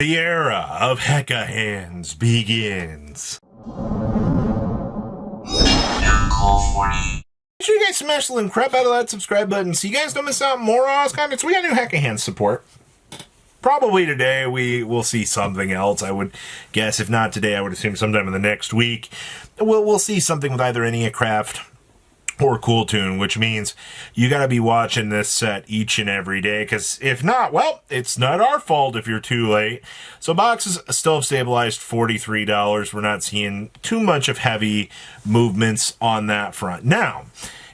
The era of Hecahands begins. Make sure you guys smash the little crap out of that subscribe button so you guys don't miss out on more Oz comments. We got new Hecahands support. Probably today we will see something else, I would guess. If not today, I would assume sometime in the next week. We'll see something with either Craft or Cool Tune, which means you got to be watching this set each and every day, because if not, well, it's not our fault if you're too late. So boxes still have stabilized $43. We're not seeing too much of heavy movements on that front. Now,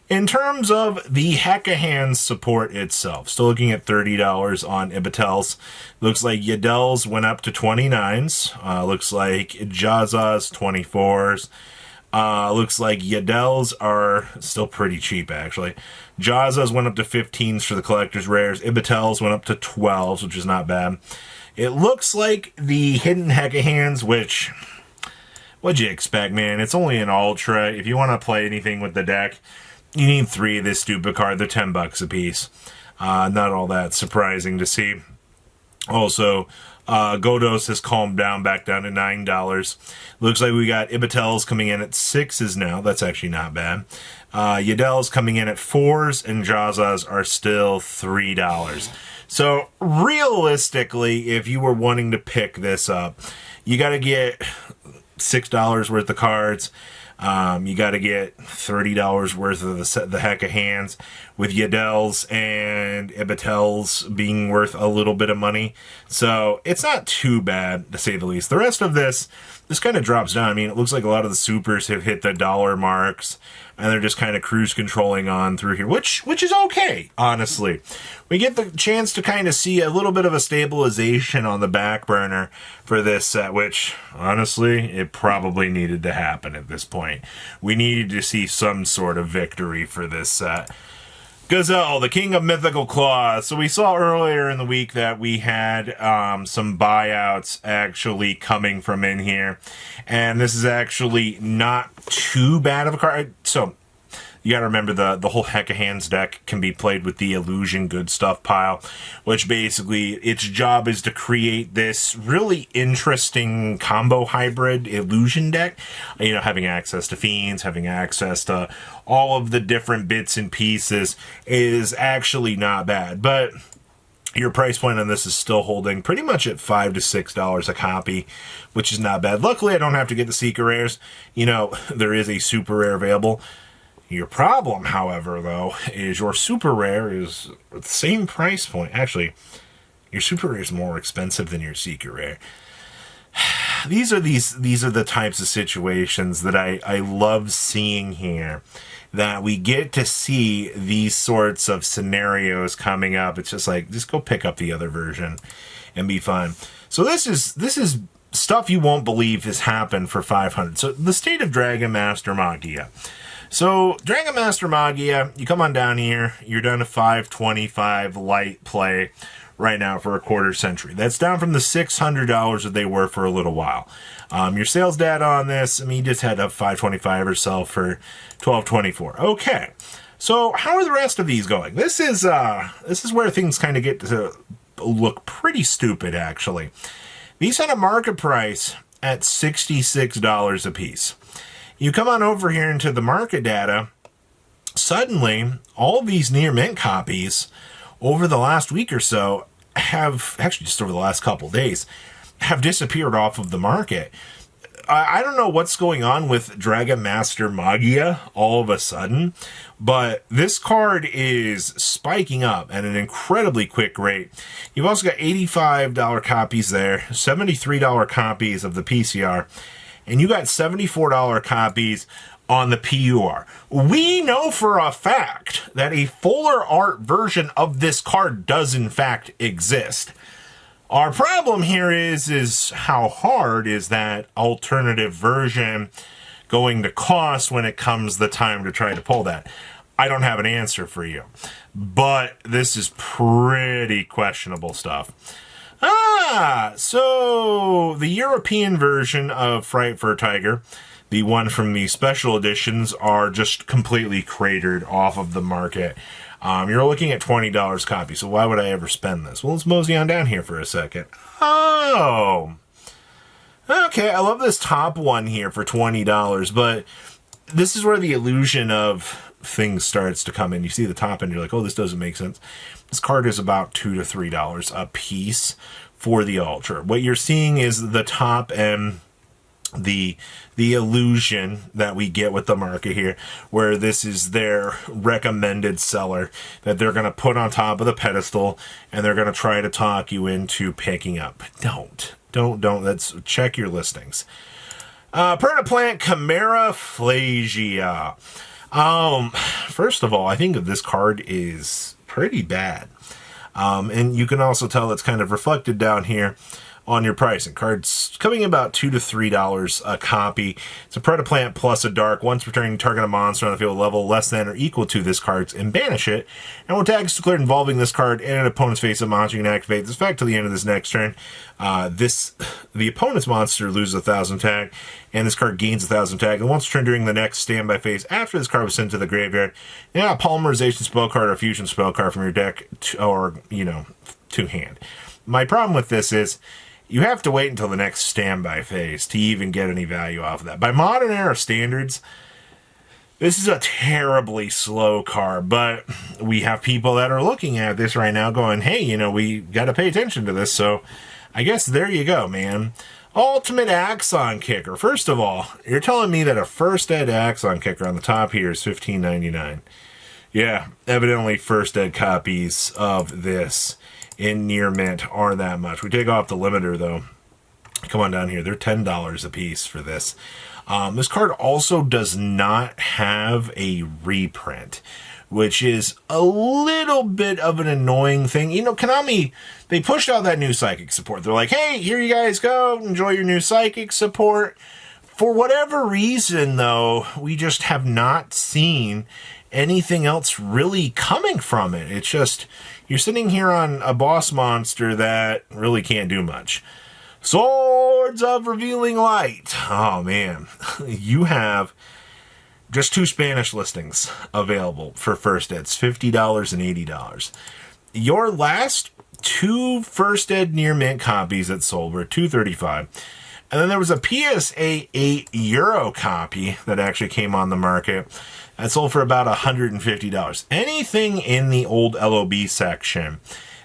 in terms of the Hecahands support itself, still looking at $30 on Ibitels. Looks like Yadel's went up to 29s. Looks like Jaza's 24s. Looks like Yadel's are still pretty cheap, actually. Jaza's went up to 15s for the collector's rares. Ibitel's went up to 12s, which is not bad. It looks like the hidden Hecahands, which, what'd you expect, man? It's only an Ultra. If you want to play anything with the deck, you need 3 of this stupid card. They're $10 a piece. Not all that surprising to see. Also, Godos has calmed down back down to $9. Looks like we got Ibitel's coming in at 6s now. That's actually not bad. Yadel's coming in at 4s, and Jaza's are still $3. So realistically, if you were wanting to pick this up, you got to get $6 worth of cards. You got to get $30 worth of the Hecahands, with Yadel's and Ibitel's being worth a little bit of money. So it's not too bad, to say the least. The rest of this kind of drops down. I mean, it looks like a lot of the supers have hit the dollar marks, and they're just kind of cruise controlling on through here, which is okay, honestly. We get the chance to kind of see a little bit of a stabilization on the back burner for this set, which, honestly, it probably needed to happen at this point. We needed to see some sort of victory for this set. Gazelle, the king of mythical claws. So we saw earlier in the week that we had some buyouts actually coming from in here. And this is actually not too bad of a card. So you got to remember the whole Hecahands deck can be played with the Illusion Good Stuff pile, which basically its job is to create this really interesting combo hybrid Illusion deck. You know, having access to Fiends, having access to all of the different bits and pieces is actually not bad. But your price point on this is still holding pretty much at $5 to $6 a copy, which is not bad. Luckily, I don't have to get the secret rares. You know, there is a super rare available. Your problem, however, though, is your super rare is the same price point. Actually, your super rare is more expensive than your secret rare. These are the types of situations that I love seeing here, that we get to see these sorts of scenarios coming up. It's just like, just go pick up the other version and be fine. So this is stuff you won't believe has happened for 500. So the State of Dragon Master Magia. So, Dragon Master Magia, you come on down here, you're down to 525 light play right now for a quarter century. That's down from the $600 that they were for a little while. Your sales data on this, I mean, you just had up 525 or so for 1224. Okay, so how are the rest of these going? This is where things kind of get to look pretty stupid, actually. These had a market price at $66 a piece. You come on over here into the market data, suddenly all of these near mint copies over the last week or so have, actually just over the last couple days, have disappeared off of the market. I don't know what's going on with Dragon Master Magia all of a sudden, but this card is spiking up at an incredibly quick rate. You've also got $85 copies there, $73 copies of the PCR, and you got $74 copies on the PUR. We know for a fact that a fuller art version of this card does in fact exist. Our problem here is how hard is that alternative version going to cost when it comes the time to try to pull that? I don't have an answer for you, but this is pretty questionable stuff. So the European version of Fright for a Tiger, the one from the special editions, are just completely cratered off of the market. You're looking at $20 copy, so why would I ever spend this? Well, let's mosey on down here for a second. Oh, okay, I love this top one here for $20, but this is where the illusion of things starts to come in. You see the top and you're like, oh, this doesn't make sense. This card is about $2 to $3 a piece for the Ultra. What you're seeing is the top and the illusion that we get with the market here, where this is their recommended seller that they're going to put on top of the pedestal and they're going to try to talk you into picking up. Don't. Let's check your listings. Predaplant Chimera Phlagia. First of all, I think this card is pretty bad. And you can also tell it's kind of reflected down here on your pricing. Cards coming in about $2 to $3 a copy. It's a Predaplant plus a dark. Once returning, target a monster on the field level less than or equal to this card's and banish it. And when tag is declared involving this card in an opponent's face, a monster can activate this effect to the end of this next turn. The opponent's monster loses 1,000 tag, and this card gains 1,000 tag. And once returned during the next standby phase after this card was sent to the graveyard, a polymerization spell card or fusion spell card from your deck to hand. My problem with this is you have to wait until the next standby phase to even get any value off of that. By modern era standards, this is a terribly slow card, but we have people that are looking at this right now going, hey, we got to pay attention to this. So I guess there you go, man. Ultimate Axon Kicker. First of all, you're telling me that a first ed Axon Kicker on the top here is $15.99. Yeah, evidently first ed copies of this in near mint are that much. We take off the limiter though. Come on down here. They're $10 a piece for this. This card also does not have a reprint, which is a little bit of an annoying thing. Konami, they pushed out that new Psychic support. They're like, hey, here you guys go. Enjoy your new Psychic support. For whatever reason, though, we just have not seen anything else really coming from it. It's just, you're sitting here on a boss monster that really can't do much. Swords of Revealing Light. Oh, man. You have just 2 Spanish listings available for first eds, $50 and $80. Your last 2 first ed near mint copies that sold were $235. And then there was a PSA 8 Euro copy that actually came on the market that sold for about $150. Anything in the old LOB section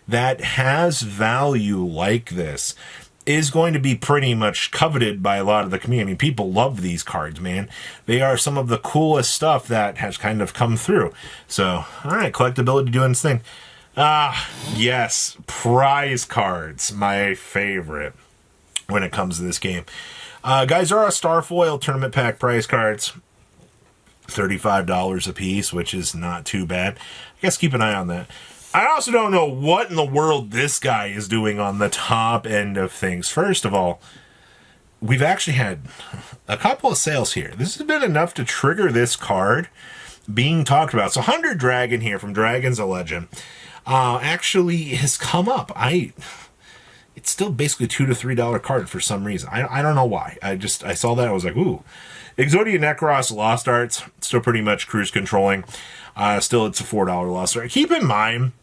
that has value like this is going to be pretty much coveted by a lot of the community. I mean, people love these cards, man. They are some of the coolest stuff that has kind of come through. So, all right, collectability doing its thing. Yes, prize cards, my favorite when it comes to this game. Guys, are Starfoil Tournament Pack prize cards. $35 a piece, which is not too bad. I guess keep an eye on that. I also don't know what in the world this guy is doing on the top end of things. First of all, we've actually had a couple of sales here. This has been enough to trigger this card being talked about. So 100 Dragon here from Dragon's a Legend actually has come up. It's still basically $2 to $3 card for some reason. I don't know why. I saw that. I was like, ooh. Exodia Necros Lost Arts, still pretty much cruise controlling. Still, it's a $4 Lost Art. Keep in mind,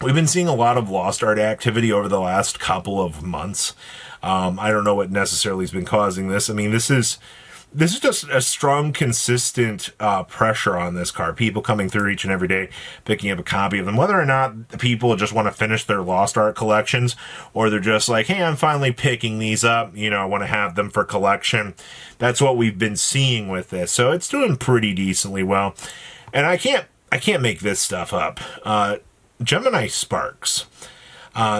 we've been seeing a lot of Lost Art activity over the last couple of months. I don't know what necessarily has been causing this. I mean, this is just a strong, consistent pressure on this card. People coming through each and every day, picking up a copy of them. Whether or not people just want to finish their Lost Art collections, or they're just like, hey, I'm finally picking these up. I want to have them for collection. That's what we've been seeing with this. So it's doing pretty decently well. And I can't make this stuff up. Gemini Sparks.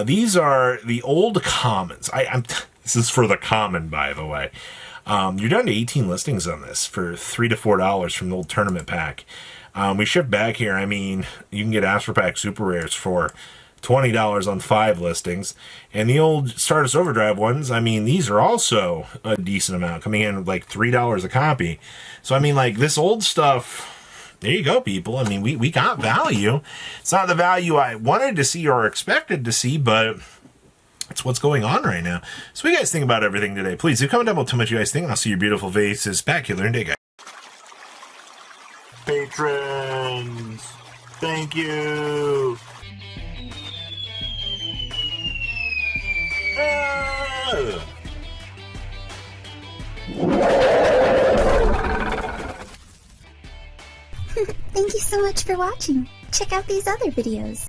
These are the old commons. This is for the common, by the way. You're down to 18 listings on this for $3 to $4 from the old tournament pack. We ship back here. I mean, you can get Astro Pack Super Rares for $20 on 5 listings. And the old Stardust Overdrive ones, I mean, these are also a decent amount, coming in like $3 a copy. So, I mean, like, this old stuff, there you go, people. I mean, we got value. It's not the value I wanted to see or expected to see, but it's what's going on right now. So what do you guys think about everything today? Please do comment down below, tell me what you guys think, and I'll see your beautiful faces back here later today, guys. Patrons! Thank you. Thank you so much for watching. Check out these other videos.